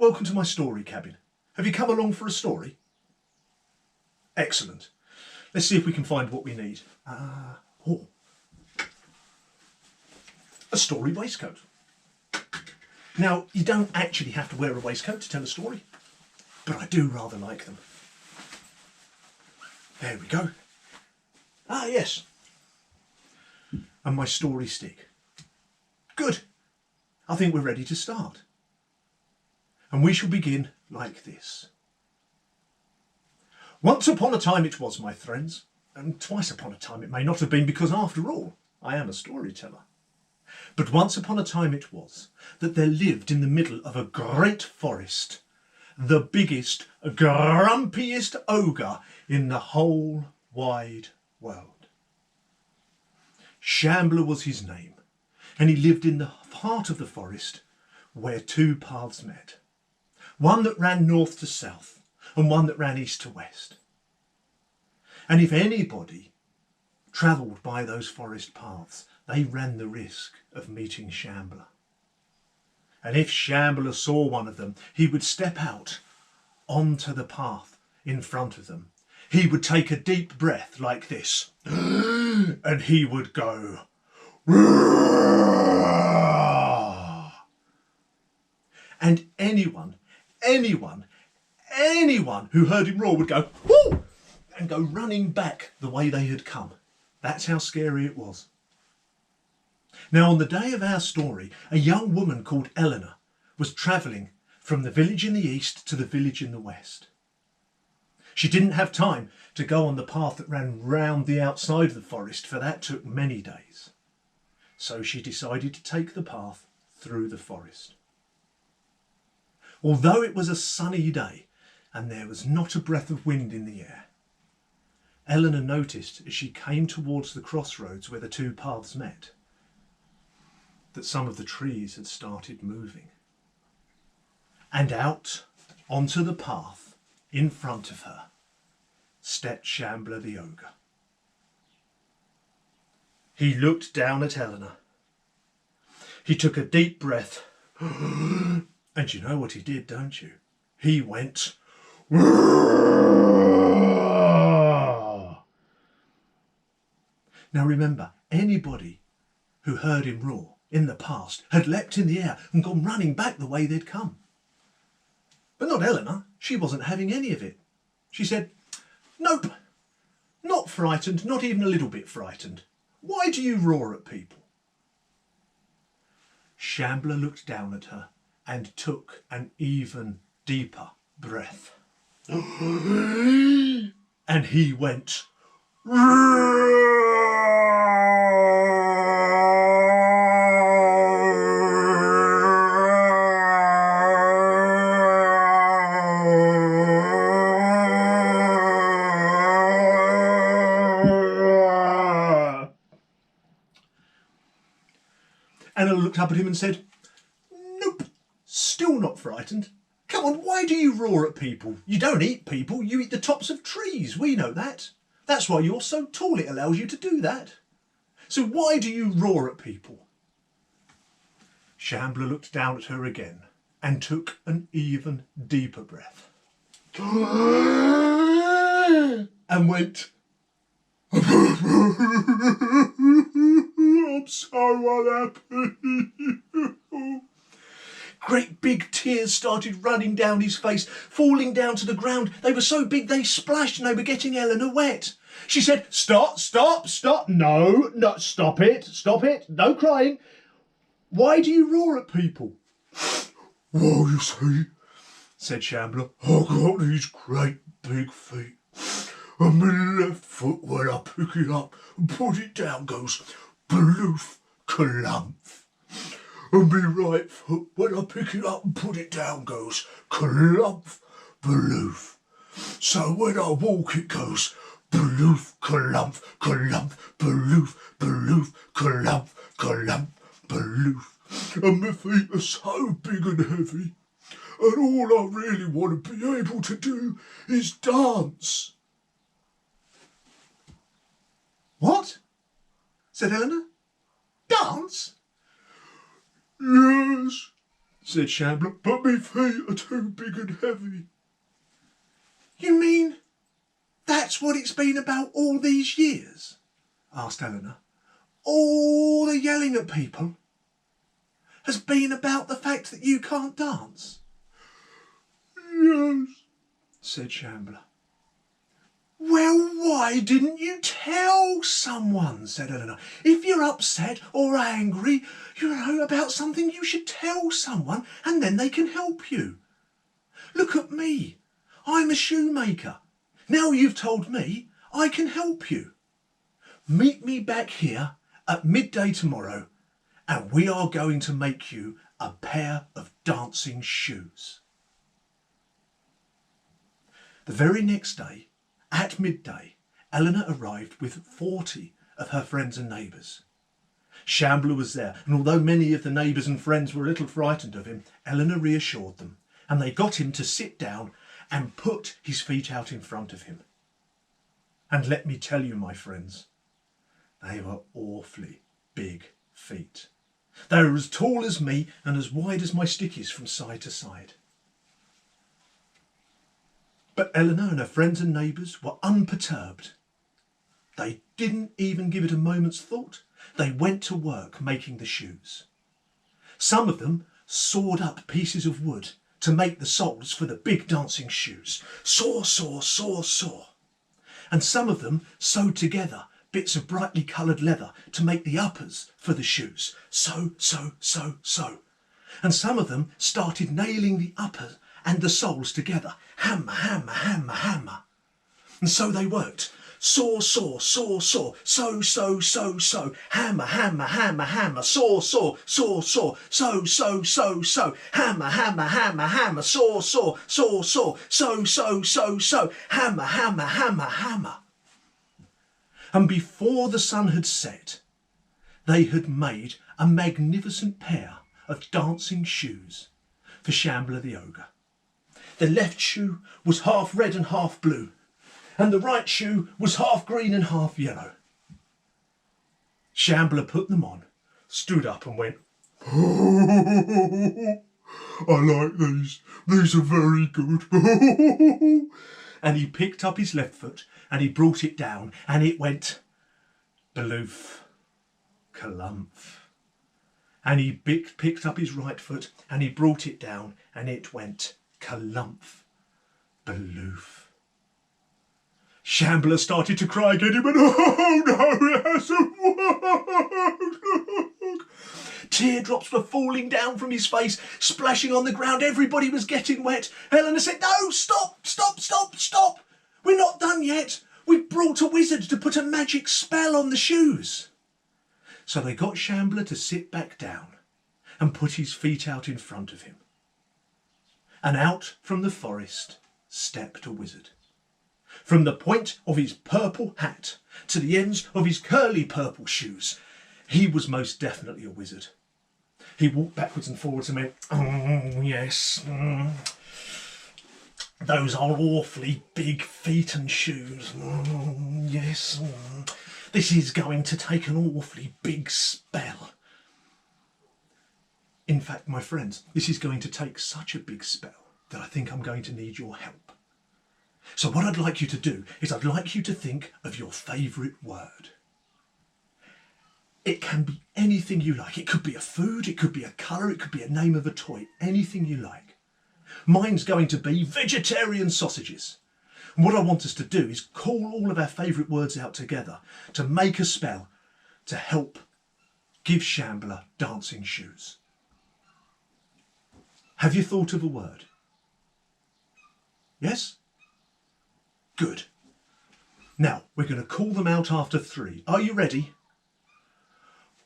welcome to my story cabin. Have you come along for a story? Excellent. Let's see if we can find what we need. A story waistcoat. Now, you don't actually have to wear a waistcoat to tell a story, but I do rather like them. There we go. Ah, yes. And my story stick. Good. I think we're ready to start. And we shall begin like this. Once upon a time it was, my friends, and twice upon a time it may not have been, because after all, I am a storyteller. But once upon a time it was that there lived in the middle of a great forest the biggest, grumpiest ogre in the whole wide world. Shambler was his name, and he lived in the heart of the forest where two paths met. One that ran north to south and one that ran east to west. And if anybody travelled by those forest paths, they ran the risk of meeting Shambler. And if Shambler saw one of them, he would step out onto the path in front of them. He would take a deep breath like this, and he would go, "Roar!" And anyone who heard him roar would go, "Whoo!" and go running back the way they had come. That's how scary it was. Now, on the day of our story, a young woman called Elenor was travelling from the village in the east to the village in the west. She didn't have time to go on the path that ran round the outside of the forest, for that took many days. So she decided to take the path through the forest. Although it was a sunny day and there was not a breath of wind in the air, Elenor noticed as she came towards the crossroads where the two paths met that some of the trees had started moving. And out onto the path in front of her stepped Shambler the ogre. He looked down at Elenor. He took a deep breath. And you know what he did, don't you? He went, "Roar!" Now remember, anybody who heard him roar in the past had leapt in the air and gone running back the way they'd come. But not Elenor. She wasn't having any of it. She said, "Nope, not frightened, not even a little bit frightened. Why do you roar at people?" Shambler looked down at her and took an even deeper breath. And he went, and I looked up at him and said, "Nope, still not frightened. Come on, why do you roar at people? You don't eat people, you eat the tops of trees. We know that. That's why you're so tall, it allows you to do that. So why do you roar at people?" Shambler looked down at her again and took an even deeper breath. And went, "I'm so unhappy." Great big tears started running down his face, falling down to the ground. They were so big they splashed and they were getting Elenor wet. She said, "Stop, stop, stop. No, stop it, no crying. Why do you roar at people?" "Well, you see," said Shambler, "I've got these great big feet. And my left foot, when I pick it up and put it down, goes bloof, clump. And my right foot, when I pick it up and put it down, goes clump, bloof. So when I walk, it goes bloof, clump, clump, bloof, bloof, clump, clump, bloof. And my feet are so big and heavy. And all I really want to be able to do is dance." "What?" said Elenor. "Dance?" "Yes, said Shambler, but me feet are too big and heavy. You mean that's what it's been about all these years? Asked Elenor. All the yelling at people has been about the fact that you can't dance? Yes, said Shambler. Well, why didn't you tell someone, said Elenor. If you're upset or angry, about something, you should tell someone and then they can help you. Look at me. I'm a shoemaker. Now you've told me, I can help you. Meet me back here at midday tomorrow and we are going to make you a pair of dancing shoes. The very next day, at midday, Elenor arrived with 40 of her friends and neighbours. Shambler was there, and although many of the neighbours and friends were a little frightened of him, Elenor reassured them, and they got him to sit down and put his feet out in front of him. And let me tell you, my friends, they were awfully big feet. They were as tall as me and as wide as my stick is from side to side. But Elenor and her friends and neighbours were unperturbed. They didn't even give it a moment's thought. They went to work making the shoes. Some of them sawed up pieces of wood to make the soles for the big dancing shoes. Saw, saw, saw, saw. And some of them sewed together bits of brightly coloured leather to make the uppers for the shoes. Sew, sew, sew, sew. And some of them started nailing the uppers and the soles together. Hammer, hammer, hammer, hammer. And so they worked. Saw, saw, saw, saw, sew, sew, sew, sew, hammer, hammer, hammer, hammer, saw, saw, saw, saw, sew, sew, sew, sew, hammer, hammer, hammer, hammer, saw, saw, saw, saw, sew, sew, sew, sew, hammer, hammer, hammer, hammer. And before the sun had set, they had made a magnificent pair of dancing shoes for Shambler the Ogre. The left shoe was half red and half blue, and the right shoe was half green and half yellow. Shambler put them on, stood up and went, "Oh, I like these. These are very good." And he picked up his left foot and he brought it down and it went baloof, kalumph. And he picked up his right foot and he brought it down and it went kalumph, baloof. Shambler started to cry again. He went, "Oh no, it hasn't worked." Teardrops were falling down from his face, splashing on the ground. Everybody was getting wet. Elenor said, "No, stop, stop, stop, stop. We're not done yet. We've brought a wizard to put a magic spell on the shoes." So they got Shambler to sit back down and put his feet out in front of him. And out from the forest stepped a wizard. From the point of his purple hat to the ends of his curly purple shoes, he was most definitely a wizard. He walked backwards and forwards and went, "Oh, yes, those are awfully big feet and shoes. Yes, this is going to take an awfully big spell. In fact, my friends, this is going to take such a big spell that I think I'm going to need your help. So what I'd like you to do is I'd like you to think of your favourite word. It can be anything you like. It could be a food, it could be a colour, it could be a name of a toy, anything you like. Mine's going to be vegetarian sausages. And what I want us to do is call all of our favourite words out together to make a spell to help give Shambler dancing shoes. Have you thought of a word? Yes? Good. Now, we're going to call them out after 3. Are you ready?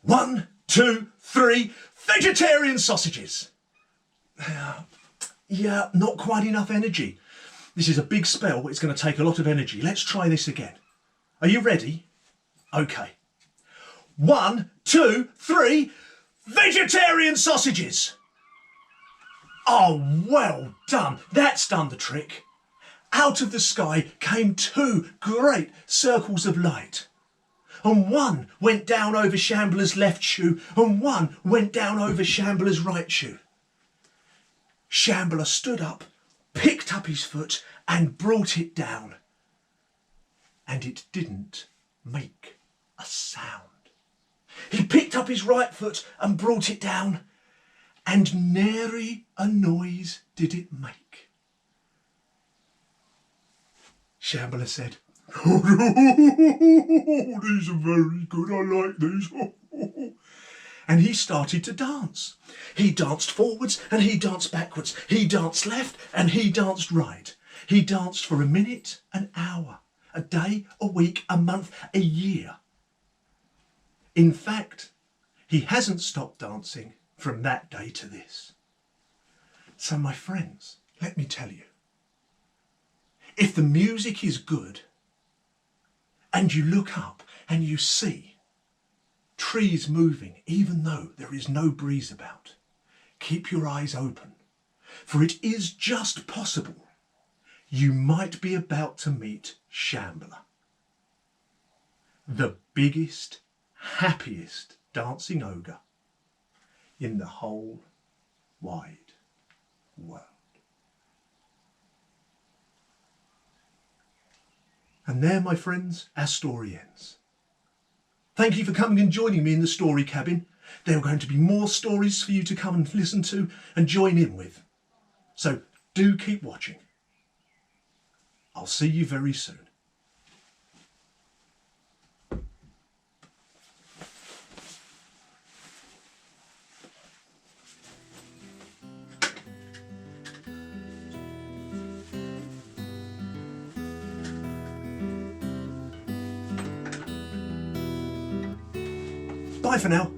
1, 2, 3, vegetarian sausages. Yeah, not quite enough energy. This is a big spell, but it's going to take a lot of energy. Let's try this again. Are you ready? Okay. 1, 2, 3, vegetarian sausages. Oh, well done. That's done the trick. Out of the sky came 2 great circles of light. And one went down over Shambler's left shoe and one went down over Shambler's right shoe. Shambler stood up, picked up his foot and brought it down. And it didn't make a sound. He picked up his right foot and brought it down, and nary a noise did it make. Shambler said, "Oh, these are very good, I like these." And he started to dance. He danced forwards and he danced backwards. He danced left and he danced right. He danced for a minute, an hour, a day, a week, a month, a year. In fact, he hasn't stopped dancing from that day to this. So my friends, let me tell you, if the music is good and you look up and you see trees moving even though there is no breeze about, keep your eyes open, for it is just possible you might be about to meet Shambler, the biggest, happiest dancing ogre in the whole wide world. And there, my friends, our story ends. Thank you for coming and joining me in the story cabin. There are going to be more stories for you to come and listen to and join in with. So do keep watching. I'll see you very soon. Bye for now.